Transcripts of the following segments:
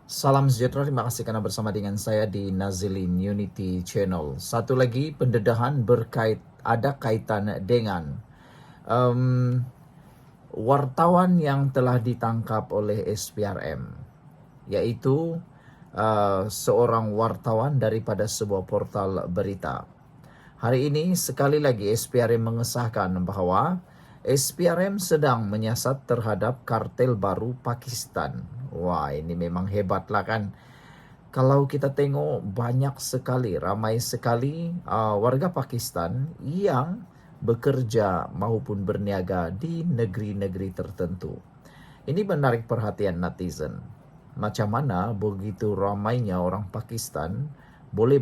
Salam sejahtera, terima kasih karena bersama dengan saya di Nazilin Unity Channel. Satu lagi pendedahan ada kaitan dengan um, wartawan yang telah ditangkap oleh SPRM, yaitu seorang wartawan daripada sebuah portal berita. Hari ini sekali lagi SPRM mengesahkan bahwa SPRM sedang menyiasat terhadap kartel baru Pakistan. Wah, ini memang hebatlah kan. Kalau kita tengok banyak sekali, ramai sekali warga Pakistan yang bekerja maupun berniaga di negeri-negeri tertentu. Ini menarik perhatian netizen. Macam mana begitu ramainya orang Pakistan boleh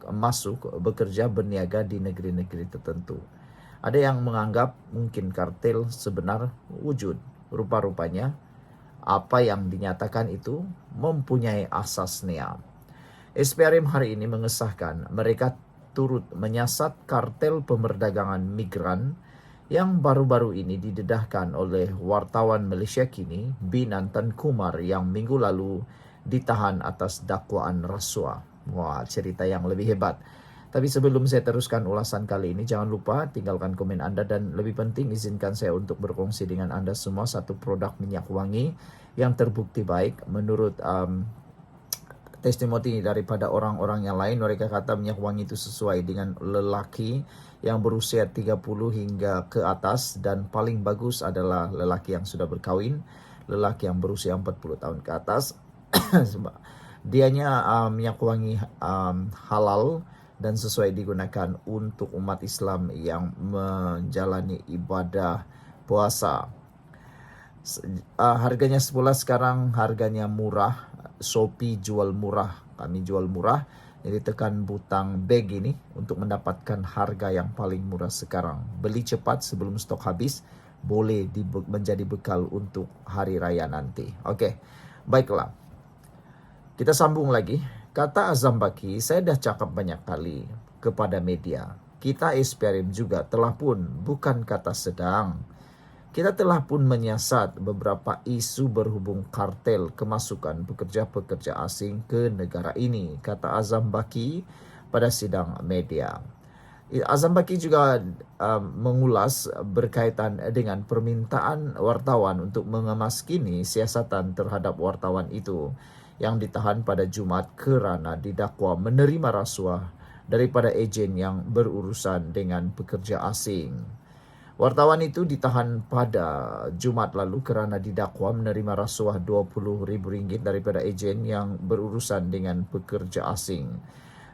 masuk bekerja berniaga di negeri-negeri tertentu. Ada yang menganggap mungkin kartel sebenar wujud. Rupa-rupanya apa yang dinyatakan itu mempunyai asasnya. SPRM hari ini mengesahkan mereka turut menyiasat kartel pemerdagangan migran yang baru-baru ini didedahkan oleh wartawan Malaysia kini Binantan Kumar yang minggu lalu ditahan atas dakwaan rasuah. Wah, cerita yang lebih hebat. Tapi sebelum saya teruskan ulasan kali ini, jangan lupa tinggalkan komen Anda dan lebih penting izinkan saya untuk berkongsi dengan Anda semua satu produk minyak wangi yang terbukti baik menurut testimoni daripada orang-orang yang lain. Mereka kata minyak wangi itu sesuai dengan lelaki yang berusia 30 hingga ke atas, dan paling bagus adalah lelaki yang sudah berkahwin, lelaki yang berusia 40 tahun ke atas. Dianya minyak wangi halal dan sesuai digunakan untuk umat Islam yang menjalani ibadah puasa. Harganya semula, sekarang harganya murah. Shopee jual murah, kami jual murah. Jadi tekan butang bag ini untuk mendapatkan harga yang paling murah sekarang. Beli cepat sebelum stok habis, boleh menjadi bekal untuk hari raya nanti. Oke, baiklah. Kita sambung lagi. Kata Azam Baki, saya dah cakap banyak kali kepada media. Kita SPRM juga telah pun, bukan kata sedang. Kita telah pun menyiasat beberapa isu berhubung kartel kemasukan pekerja-pekerja asing ke negara ini, kata Azam Baki pada sidang media. Azam Baki juga mengulas berkaitan dengan permintaan wartawan untuk mengemaskini siasatan terhadap wartawan itu yang ditahan pada Jumaat kerana didakwa menerima rasuah daripada ejen yang berurusan dengan pekerja asing. Wartawan itu ditahan pada Jumaat lalu kerana didakwa menerima rasuah RM20,000 daripada ejen yang berurusan dengan pekerja asing.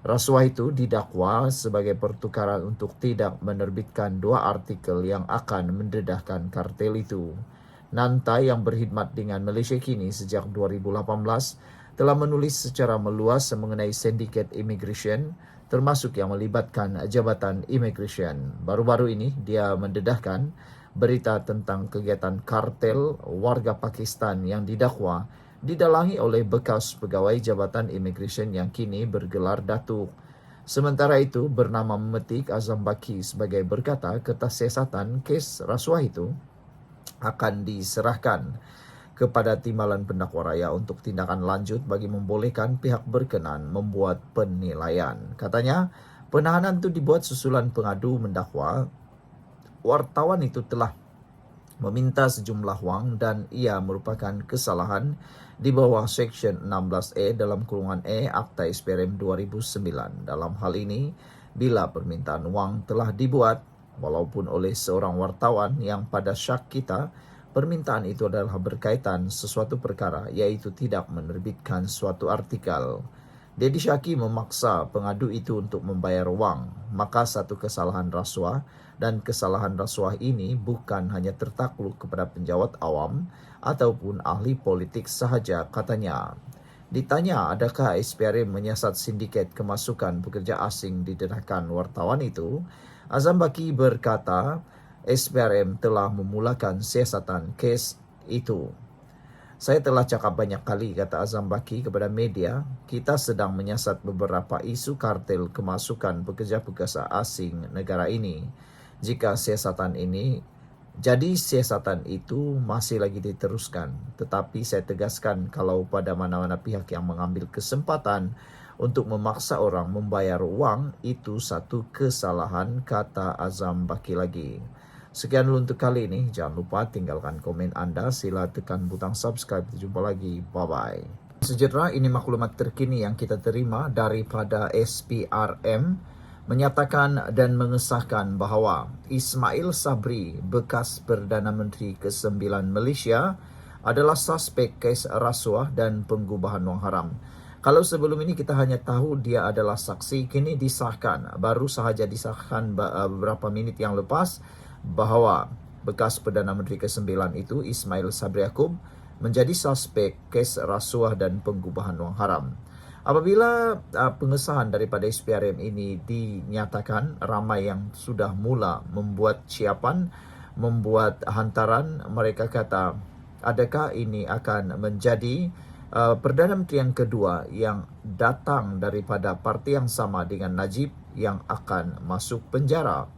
Rasuah itu didakwa sebagai pertukaran untuk tidak menerbitkan 2 artikel yang akan mendedahkan kartel itu. Nanta yang berkhidmat dengan Malaysia kini sejak 2018 telah menulis secara meluas mengenai sindiket immigration, termasuk yang melibatkan Jabatan Immigration. Baru-baru ini dia mendedahkan berita tentang kegiatan kartel warga Pakistan yang didakwa didalangi oleh bekas pegawai Jabatan Immigration yang kini bergelar Datuk. Sementara itu, bernama memetik Azam Baki sebagai berkata ketasiasatan kes rasuah itu akan diserahkan kepada Timbalan Pendakwa Raya untuk tindakan lanjut bagi membolehkan pihak berkenan membuat penilaian. Katanya, penahanan itu dibuat susulan pengadu mendakwa wartawan itu telah meminta sejumlah wang dan ia merupakan kesalahan di bawah Seksyen 16A dalam kurungan E Akta SPRM 2009. Dalam hal ini, bila permintaan wang telah dibuat, walaupun oleh seorang wartawan yang pada syak kita, permintaan itu adalah berkaitan sesuatu perkara, iaitu tidak menerbitkan suatu artikel. Dedi Syaki memaksa pengadu itu untuk membayar wang, maka satu kesalahan rasuah, dan kesalahan rasuah ini bukan hanya tertakluk kepada penjawat awam ataupun ahli politik sahaja, katanya. Ditanya adakah SPRM menyiasat sindiket kemasukan pekerja asing didedahkan wartawan itu, Azam Baki berkata SPRM telah memulakan siasatan kes itu. Saya telah cakap banyak kali, kata Azam Baki kepada media, kita sedang menyiasat beberapa isu kartel kemasukan pekerja-pekerja asing negara ini. Jika siasatan ini Jadi siasatan itu masih lagi diteruskan, tetapi saya tegaskan kalau pada mana-mana pihak yang mengambil kesempatan untuk memaksa orang membayar uang, itu satu kesalahan, kata Azam Baki lagi. Sekian dulu untuk kali ini, jangan lupa tinggalkan komen Anda, sila tekan butang subscribe, jumpa lagi, bye-bye. Sejahtera, ini maklumat terkini yang kita terima daripada SPRM menyatakan dan mengesahkan bahawa Ismail Sabri, bekas Perdana Menteri ke-9 Malaysia, adalah suspek kes rasuah dan pengubahan wang haram. Kalau sebelum ini kita hanya tahu dia adalah saksi, kini disahkan, baru sahaja disahkan beberapa minit yang lepas, bahawa bekas Perdana Menteri ke-9 itu, Ismail Sabri Yaakob, menjadi suspek kes rasuah dan pengubahan wang haram. Apabila pengesahan daripada SPRM ini dinyatakan, ramai yang sudah mula membuat siapan, membuat hantaran. Mereka kata, adakah ini akan menjadi Perdana Menteri yang kedua yang datang daripada parti yang sama dengan Najib yang akan masuk penjara?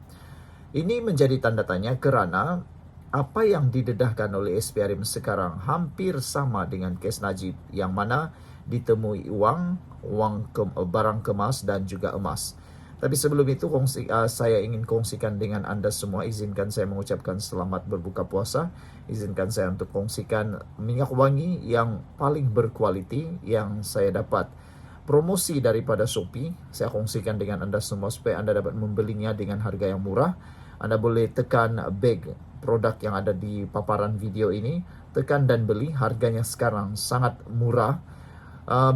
Ini menjadi tanda tanya kerana apa yang didedahkan oleh SPRM sekarang hampir sama dengan kes Najib, yang mana ditemui barang kemas dan juga emas. Tapi sebelum itu saya ingin kongsikan dengan anda semua. Izinkan saya mengucapkan selamat berbuka puasa. Izinkan saya untuk kongsikan minyak wangi yang paling berkualiti yang saya dapat promosi daripada Shopee. Saya kongsikan dengan anda semua supaya anda dapat membelinya dengan harga yang murah. Anda boleh tekan bag produk yang ada di paparan video ini, tekan dan beli. Harganya sekarang sangat murah.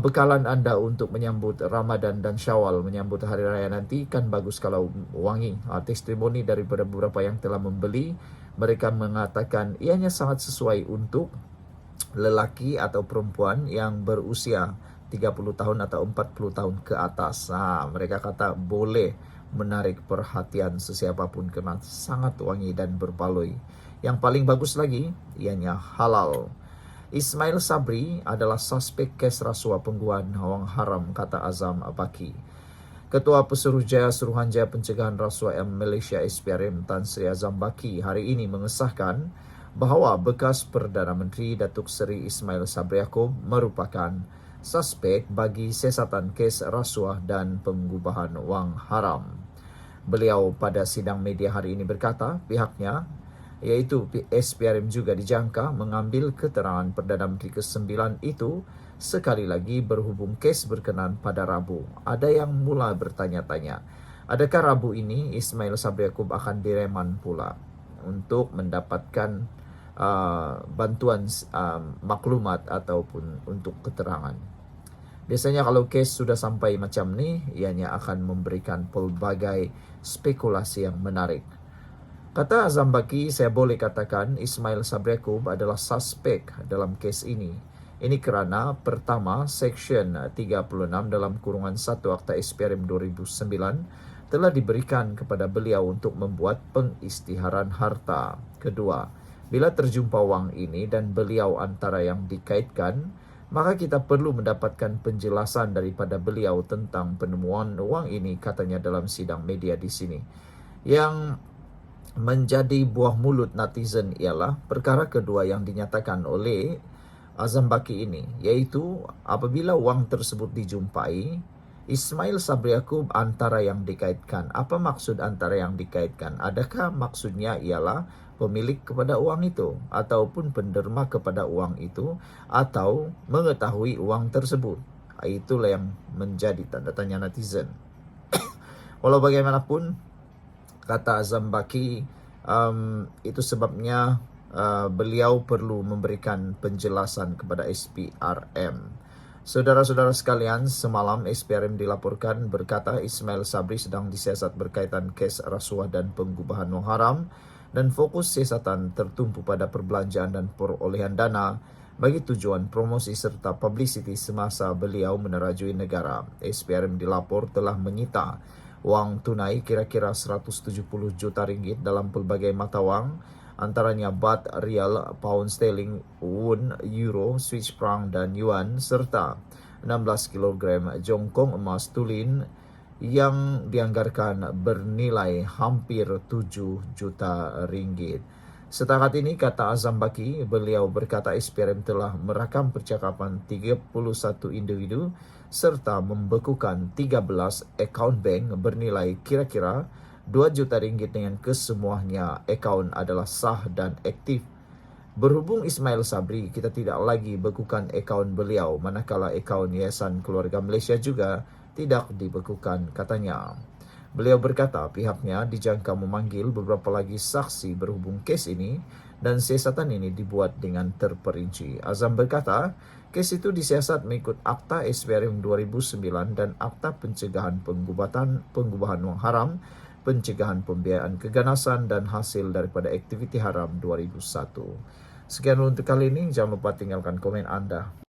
Bekalan anda untuk menyambut Ramadan dan Syawal, menyambut hari raya nanti, kan bagus kalau wangi. Testimoni daripada beberapa yang telah membeli, mereka mengatakan ianya sangat sesuai untuk lelaki atau perempuan yang berusia 30 tahun atau 40 tahun ke atas. Mereka kata boleh menarik perhatian sesiapapun kerana sangat wangi dan berbaloi. Yang paling bagus lagi, ianya halal. Ismail Sabri adalah suspek kes rasuah pengubahan wang haram, kata Azam Baki. Ketua Pesuruhjaya Suruhanjaya Pencegahan Rasuah Malaysia SPRM Tan Sri Azam Baki hari ini mengesahkan bahawa bekas Perdana Menteri Datuk Seri Ismail Sabri Yaakob merupakan suspek bagi siasatan kes rasuah dan pengubahan wang haram. Beliau pada sidang media hari ini berkata pihaknya, iaitu SPRM, juga dijangka mengambil keterangan Perdana Menteri ke-9 itu sekali lagi berhubung kes berkenaan pada Rabu. Ada yang mula bertanya-tanya, adakah Rabu ini Ismail Sabri Yaakob akan direman pula untuk mendapatkan bantuan maklumat ataupun untuk keterangan. Biasanya kalau kes sudah sampai macam ni, ianya akan memberikan pelbagai spekulasi yang menarik. Kata Azam Baki, saya boleh katakan Ismail Sabri Yaakob adalah suspek dalam kes ini. Ini kerana pertama, Seksyen 36 dalam kurungan 1 Akta SPRM 2009 telah diberikan kepada beliau untuk membuat pengisytiharan harta. Kedua, bila terjumpa wang ini dan beliau antara yang dikaitkan, maka kita perlu mendapatkan penjelasan daripada beliau tentang penemuan wang ini, katanya dalam sidang media di sini. Yang menjadi buah mulut netizen ialah perkara kedua yang dinyatakan oleh Azam Baki ini, iaitu apabila wang tersebut dijumpai, Ismail Sabri Yaakob antara yang dikaitkan. Apa maksud antara yang dikaitkan? Adakah maksudnya ialah pemilik kepada uang itu, ataupun penderma kepada uang itu, atau mengetahui uang tersebut? Itulah yang menjadi tanda tanya netizen. Walau bagaimanapun, kata Azam Baki, itu sebabnya beliau perlu memberikan penjelasan kepada SPRM. Saudara-saudara sekalian, semalam SPRM dilaporkan berkata Ismail Sabri sedang disiasat berkaitan kes rasuah dan pengubahan wang haram, dan fokus siasatan tertumpu pada perbelanjaan dan perolehan dana bagi tujuan promosi serta publicity semasa beliau menerajui negara. SPRM dilapor telah menyita wang tunai kira-kira 170 juta ringgit dalam pelbagai mata wang, antaranya baht, rial, pound sterling, won, euro, Swiss franc dan yuan, serta 16 kg jongkong emas tulin yang dianggarkan bernilai hampir 7 juta ringgit. Setakat ini, kata Azam Baki, beliau berkata SPRM telah merakam percakapan 31 individu serta membekukan 13 akaun bank bernilai kira-kira 2 juta ringgit dengan kesemuanya akaun adalah sah dan aktif. Berhubung Ismail Sabri, kita tidak lagi bekukan akaun beliau, manakala akaun Yayasan Keluarga Malaysia juga tidak dibekukan, katanya. Beliau berkata pihaknya dijangka memanggil beberapa lagi saksi berhubung kes ini dan siasatan ini dibuat dengan terperinci. Azam berkata, kes itu disiasat mengikut Akta SPRM 2009 dan Akta Pencegahan Pengubahan Wang Haram, Pencegahan Pembiayaan Keganasan dan Hasil daripada Aktiviti Haram 2001. Sekian untuk kali ini, jangan lupa tinggalkan komen Anda.